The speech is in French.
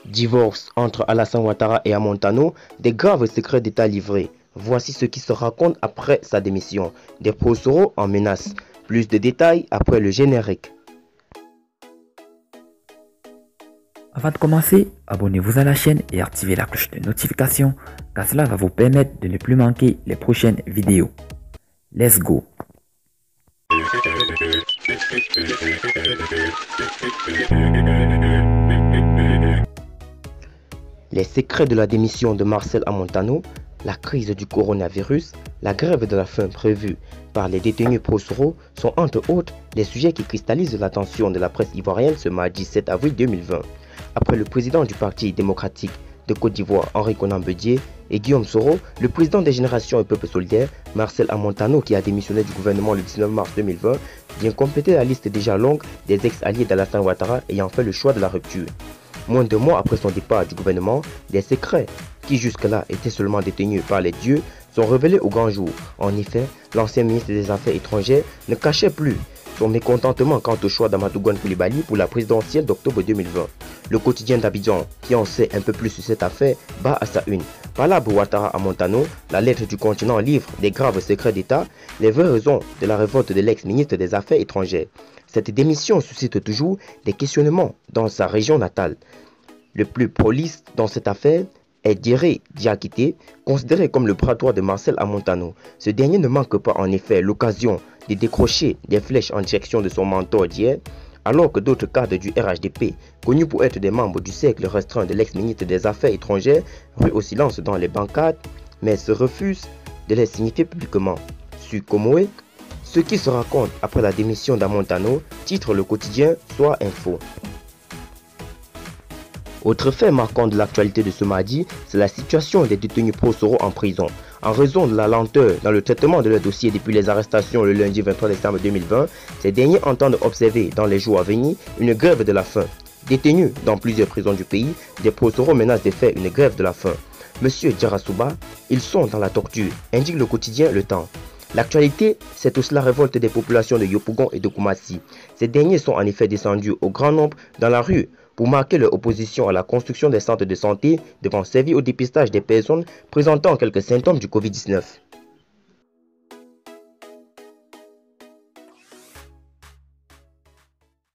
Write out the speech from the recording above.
Divorce entre Alassane Ouattara et Amontano, des graves secrets d'État livrés. Voici ce qui se raconte après sa démission. Des Prosoro en menace. Plus de détails après le générique. Avant de commencer, abonnez-vous à la chaîne et activez la cloche de notification car cela va vous permettre de ne plus manquer les prochaines vidéos. Let's go! Les secrets de la démission de Marcel Amontano, la crise du coronavirus, la grève de la faim prévue par les détenus Prosoro sont entre autres les sujets qui cristallisent l'attention de la presse ivoirienne ce mardi 7 avril 2020. Après le président du Parti démocratique de Côte d'Ivoire, Henri Konan Bédié, et Guillaume Soro, le président des Générations et Peuples Solidaires, Marcel Amontano, qui a démissionné du gouvernement le 19 mars 2020, vient compléter la liste déjà longue des ex-alliés d'Alassane Ouattara ayant fait le choix de la rupture. Moins de mois après son départ du gouvernement, des secrets qui jusque-là étaient seulement détenus par les dieux sont révélés au grand jour. En effet, l'ancien ministre des Affaires étrangères ne cachait plus son mécontentement quant au choix d'Amadou Gon Coulibaly pour la présidentielle d'octobre 2020. Le quotidien d'Abidjan, qui en sait un peu plus sur cette affaire, bat à sa une. Palabre Ouattara à Montano, la lettre du continent livre des graves secrets d'État, les vraies raisons de la révolte de l'ex-ministre des Affaires étrangères. Cette démission suscite toujours des questionnements dans sa région natale. Le plus prolixe dans cette affaire est Diéré Diakité, considéré comme le bras droit de Marcel Amontano. Ce dernier ne manque pas en effet l'occasion de décrocher des flèches en direction de son mentor d'hier, alors que d'autres cadres du RHDP, connus pour être des membres du cercle restreint de l'ex-ministre des Affaires étrangères, ruent au silence dans les bancades, mais se refusent de les signifier publiquement. Sur Comoé, ce qui se raconte après la démission d'Amontano, titre le quotidien Soir Info. Autre fait marquant de l'actualité de ce mardi, c'est la situation des détenus Prosoro en prison. En raison de la lenteur dans le traitement de leur dossier depuis les arrestations le lundi 23 décembre 2020, ces derniers entendent observer dans les jours à venir une grève de la faim. Détenus dans plusieurs prisons du pays, des Prosoro menacent de faire une grève de la faim. Monsieur Djarasouba, ils sont dans la torture, indique le quotidien Le Temps. L'actualité, c'est aussi la révolte des populations de Yopougon et de Koumassi. Ces derniers sont en effet descendus au grand nombre dans la rue pour marquer leur opposition à la construction des centres de santé devant servir au dépistage des personnes présentant quelques symptômes du Covid-19.